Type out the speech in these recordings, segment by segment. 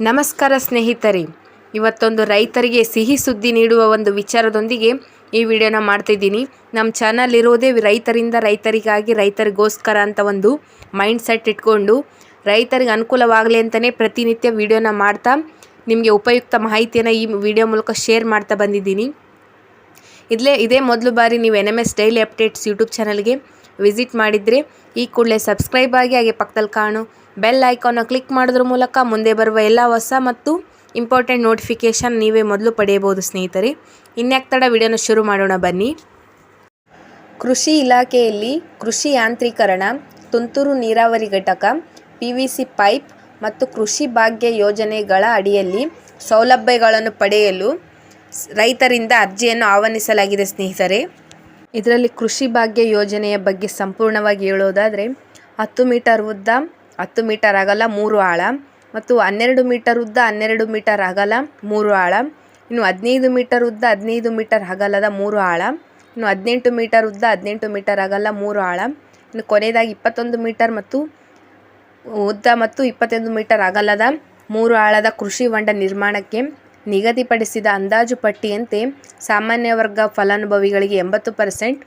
ನಮಸ್ಕಾರ ಸ್ನೇಹಿತರೆ, ಇವತ್ತೊಂದು ರೈತರಿಗೆ ಸಿಹಿ ಸುದ್ದಿ ನೀಡುವ ಒಂದು ವಿಚಾರದೊಂದಿಗೆ ಈ ವಿಡಿಯೋನ ಮಾಡ್ತಿದ್ದೀನಿ. ನಮ್ಮ ಚಾನಲ್ ಇರೋದೇ ರೈತರಿಂದ ರೈತರಿಗಾಗಿ ರೈತರಿಗೋಸ್ಕರ ಅಂತ ಒಂದು ಮೈಂಡ್ ಸೆಟ್ ಇಟ್ಕೊಂಡು ರೈತರಿಗೆ ಅನುಕೂಲವಾಗಲಿ ಅಂತಲೇ ಪ್ರತಿನಿತ್ಯ ವಿಡಿಯೋನ ಮಾಡ್ತಾ ನಿಮಗೆ ಉಪಯುಕ್ತ ಮಾಹಿತಿಯನ್ನು ಈ ವಿಡಿಯೋ ಮೂಲಕ ಶೇರ್ ಮಾಡ್ತಾ ಬಂದಿದ್ದೀನಿ. ಇದೇ ಮೊದಲು ಬಾರಿ ನೀವು NMS ಡೈಲಿ ಅಪ್ಡೇಟ್ಸ್ ಯೂಟ್ಯೂಬ್ ಚಾನಲ್ಗೆ ವಿಸಿಟ್ ಮಾಡಿದರೆ ಈ ಕೂಡಲೇ ಸಬ್ಸ್ಕ್ರೈಬ್ ಆಗಿ ಹಾಗೆ ಪಕ್ಕದಲ್ಲಿ ಕಾಣೋ ಬೆಲ್ ಐಕಾನ್ನ ಕ್ಲಿಕ್ ಮಾಡೋದ್ರ ಮೂಲಕ ಮುಂದೆ ಬರುವ ಎಲ್ಲ ಹೊಸ ಮತ್ತು ಇಂಪಾರ್ಟೆಂಟ್ ನೋಟಿಫಿಕೇಷನ್ ನೀವೇ ಮೊದಲು ಪಡೆಯಬಹುದು ಸ್ನೇಹಿತರೆ. ಇನ್ಯಾಕೆ ತಡ, ವಿಡಿಯೋನ ಶುರು ಮಾಡೋಣ ಬನ್ನಿ. ಕೃಷಿ ಇಲಾಖೆಯಲ್ಲಿ ಕೃಷಿ ಯಾಂತ್ರೀಕರಣ, ತುಂತುರು ನೀರಾವರಿ ಘಟಕ, PVC ಪೈಪ್ ಮತ್ತು ಕೃಷಿ ಭಾಗ್ಯ ಯೋಜನೆಗಳ ಅಡಿಯಲ್ಲಿ ಸೌಲಭ್ಯಗಳನ್ನು ಪಡೆಯಲು ರೈತರಿಂದ ಅರ್ಜಿಯನ್ನು ಆಹ್ವಾನಿಸಲಾಗಿದೆ ಸ್ನೇಹಿತರೆ. ಇದರಲ್ಲಿ ಕೃಷಿ ಭಾಗ್ಯ ಯೋಜನೆಯ ಬಗ್ಗೆ ಸಂಪೂರ್ಣವಾಗಿ ಹೇಳೋದಾದರೆ 10 ಮೀಟರ್ ಉದ್ದ 10 ಮೀಟರ್ ಅಗಲ 3 ಆಳ ಮತ್ತು 12 ಮೀಟರ್ ಉದ್ದ 12 ಮೀಟರ್ ಅಗಲ 3 ಆಳ, ಇನ್ನು 15 ಮೀಟರ್ ಉದ್ದ 15 ಮೀಟರ್ ಅಗಲದ 3 ಆಳ, ಇನ್ನು 18 ಮೀಟರ್ ಉದ್ದ 18 ಮೀಟರ್ ಅಗಲ 3 ಆಳ, ಇನ್ನು ಕೊನೆಯದಾಗಿ 21 ಮೀಟರ್ ಮತ್ತು ಉದ್ದ ಮತ್ತು 21 ಮೀಟರ್ ಅಗಲದ 3 ಆಳದ ಕೃಷಿ ಹೊಂಡ ನಿರ್ಮಾಣಕ್ಕೆ ನಿಗದಿಪಡಿಸಿದ ಅಂದಾಜು ಪಟ್ಟಿಯಂತೆ ಸಾಮಾನ್ಯ ವರ್ಗ ಫಲಾನುಭವಿಗಳಿಗೆ 80%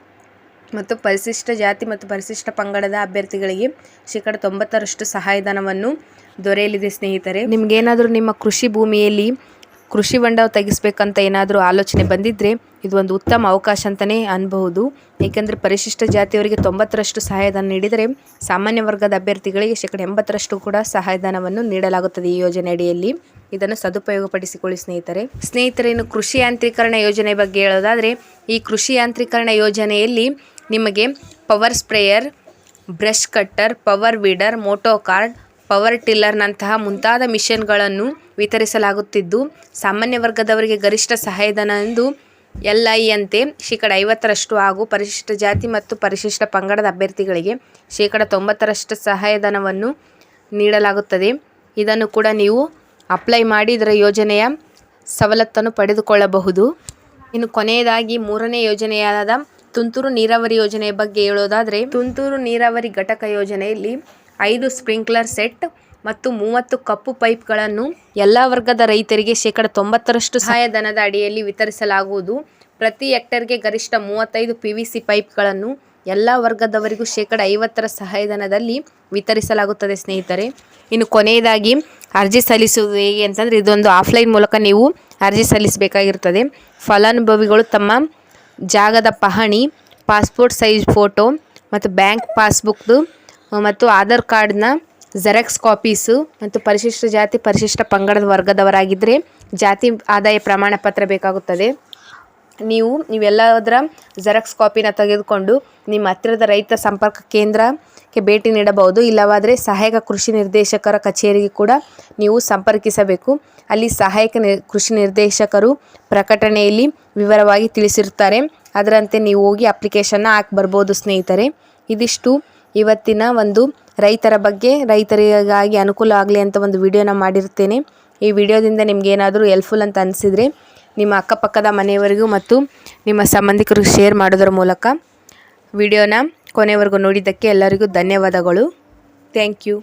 ಮತ್ತು ಪರಿಶಿಷ್ಟ ಜಾತಿ ಮತ್ತು ಪರಿಶಿಷ್ಟ ಪಂಗಡದ ಅಭ್ಯರ್ಥಿಗಳಿಗೆ 90% ಸಹಾಯಧನವನ್ನು ದೊರೆಯಲಿದೆ ಸ್ನೇಹಿತರೆ. ನಿಮಗೇನಾದರೂ ನಿಮ್ಮ ಕೃಷಿ ಭೂಮಿಯಲ್ಲಿ ಕೃಷಿ ಹೊಂಡ ತೆಗಿಸ್ಬೇಕಂತ ಏನಾದರೂ ಆಲೋಚನೆ ಬಂದಿದ್ದರೆ ಇದು ಒಂದು ಉತ್ತಮ ಅವಕಾಶ ಅಂತಲೇ ಅನ್ಬಹುದು. ಏಕೆಂದರೆ ಪರಿಶಿಷ್ಟ ಜಾತಿಯವರಿಗೆ 90% ಸಹಾಯಧನ ನೀಡಿದರೆ ಸಾಮಾನ್ಯ ವರ್ಗದ ಅಭ್ಯರ್ಥಿಗಳಿಗೆ 80% ಕೂಡ ಸಹಾಯಧನವನ್ನು ನೀಡಲಾಗುತ್ತದೆ ಈ ಯೋಜನೆ ಅಡಿಯಲ್ಲಿ. ಇದನ್ನು ಸದುಪಯೋಗಪಡಿಸಿಕೊಳ್ಳಿ ಸ್ನೇಹಿತರೆ. ಇನ್ನು ಕೃಷಿ ಯಾಂತ್ರೀಕರಣ ಯೋಜನೆ ಬಗ್ಗೆ ಹೇಳೋದಾದರೆ ಈ ಕೃಷಿ ಯಾಂತ್ರೀಕರಣ ಯೋಜನೆಯಲ್ಲಿ ನಿಮಗೆ power sprayer, brush cutter, power weeder, ಮೋಟೋ ಕಾರ್ಡ್, ಪವರ್ ಟಿಲ್ಲರ್ನಂತಹ ಮುಂತಾದ ಮಿಷನ್ಗಳನ್ನು ವಿತರಿಸಲಾಗುತ್ತಿದ್ದು ಸಾಮಾನ್ಯ ವರ್ಗದವರಿಗೆ ಗರಿಷ್ಠ ಸಹಾಯಧನ ಎಂದು LI ಅಂತೆ 50% ಹಾಗೂ ಪರಿಶಿಷ್ಟ ಜಾತಿ ಮತ್ತು ಪರಿಶಿಷ್ಟ ಪಂಗಡದ ಅಭ್ಯರ್ಥಿಗಳಿಗೆ 90% ಸಹಾಯಧನವನ್ನು ನೀಡಲಾಗುತ್ತದೆ. ಇದನ್ನು ಕೂಡ ನೀವು ಅಪ್ಲೈ ಮಾಡಿ ಇದರ ಯೋಜನೆಯ ಸವಲತ್ತನ್ನು ಪಡೆದುಕೊಳ್ಳಬಹುದು. ಇನ್ನು ಕೊನೆಯದಾಗಿ 3ನೇ ಯೋಜನೆಯಾದ ತುಂತುರು ನೀರಾವರಿ ಯೋಜನೆಯ ಬಗ್ಗೆ ಹೇಳೋದಾದರೆ ತುಂತುರು ನೀರಾವರಿ ಘಟಕ ಯೋಜನೆಯಲ್ಲಿ 5 ಸ್ಪ್ರಿಂಕ್ಲರ್ ಸೆಟ್ ಮತ್ತು 30 ಕಪ್ಪು ಪೈಪ್ಗಳನ್ನು ಎಲ್ಲ ವರ್ಗದ ರೈತರಿಗೆ 90% ಸಹಾಯಧನದ ಅಡಿಯಲ್ಲಿ ವಿತರಿಸಲಾಗುವುದು. ಪ್ರತಿ ಹೆಕ್ಟರ್ಗೆ ಗರಿಷ್ಠ 35 PVC ಪೈಪ್ಗಳನ್ನು ಎಲ್ಲ ವರ್ಗದವರಿಗೂ 50% ಸಹಾಯಧನದಲ್ಲಿ ವಿತರಿಸಲಾಗುತ್ತದೆ ಸ್ನೇಹಿತರೆ. ಇನ್ನು ಕೊನೆಯದಾಗಿ ಅರ್ಜಿ ಸಲ್ಲಿಸುವುದು ಹೇಗೆ ಅಂತಂದರೆ ಇದೊಂದು ಆಫ್ಲೈನ್ ಮೂಲಕ ನೀವು ಅರ್ಜಿ ಸಲ್ಲಿಸಬೇಕಾಗಿರ್ತದೆ. ಫಲಾನುಭವಿಗಳು ತಮ್ಮ ಜಾಗದ ಪಹಣಿ, ಪಾಸ್ಪೋರ್ಟ್ ಸೈಜ್ ಫೋಟೋ ಮತ್ತು ಬ್ಯಾಂಕ್ ಪಾಸ್ಬುಕ್ದು ಮತ್ತು ಆಧಾರ್ ಕಾರ್ಡ್ನ ಜೆರಾಕ್ಸ್ ಕಾಪೀಸು ಮತ್ತು ಪರಿಶಿಷ್ಟ ಜಾತಿ ಪರಿಶಿಷ್ಟ ಪಂಗಡದ ವರ್ಗದವರಾಗಿದ್ದರೆ ಜಾತಿ ಆದಾಯ ಪ್ರಮಾಣ ಪತ್ರ ಬೇಕಾಗುತ್ತದೆ. ನೀವೆಲ್ಲದರ ಜೆರಾಕ್ಸ್ ಕಾಪಿನ ತೆಗೆದುಕೊಂಡು ನಿಮ್ಮ ಹತ್ತಿರದ ರೈತ ಸಂಪರ್ಕ ಕೇಂದ್ರಕ್ಕೆ ಭೇಟಿ ನೀಡಬಹುದು. ಇಲ್ಲವಾದರೆ ಸಹಾಯಕ ಕೃಷಿ ನಿರ್ದೇಶಕರ ಕಚೇರಿಗೆ ಕೂಡ ನೀವು ಸಂಪರ್ಕಿಸಬೇಕು. ಅಲ್ಲಿ ಸಹಾಯಕ ಕೃಷಿ ನಿರ್ದೇಶಕರು ಪ್ರಕಟಣೆಯಲ್ಲಿ ವಿವರವಾಗಿ ತಿಳಿಸಿರ್ತಾರೆ. ಅದರಂತೆ ನೀವು ಹೋಗಿ ಅಪ್ಲಿಕೇಶನ್ನ ಹಾಕಿ ಬರ್ಬೋದು ಸ್ನೇಹಿತರೆ. ಇದಿಷ್ಟು ಇವತ್ತಿನ ಒಂದು ರೈತರ ಬಗ್ಗೆ, ರೈತರಿಗಾಗಿ ಅನುಕೂಲ ಆಗಲಿ ಅಂತ ಒಂದು ವಿಡಿಯೋನ ಮಾಡಿರ್ತೇನೆ. ಈ ವಿಡಿಯೋದಿಂದ ನಿಮಗೇನಾದರೂ ಹೆಲ್ಪ್ಫುಲ್ ಅಂತ ಅನಿಸಿದರೆ ನಿಮ್ಮ ಅಕ್ಕಪಕ್ಕದ ಮನೆಯವರಿಗೂ ಮತ್ತು ನಿಮ್ಮ ಸಂಬಂಧಿಕರಿಗೂ ಶೇರ್ ಮಾಡೋದರ ಮೂಲಕ ವಿಡಿಯೋನ ಕೊನೆವರೆಗೂ ನೋಡಿದ್ದಕ್ಕೆ ಎಲ್ಲರಿಗೂ ಧನ್ಯವಾದಗಳು. Thank you.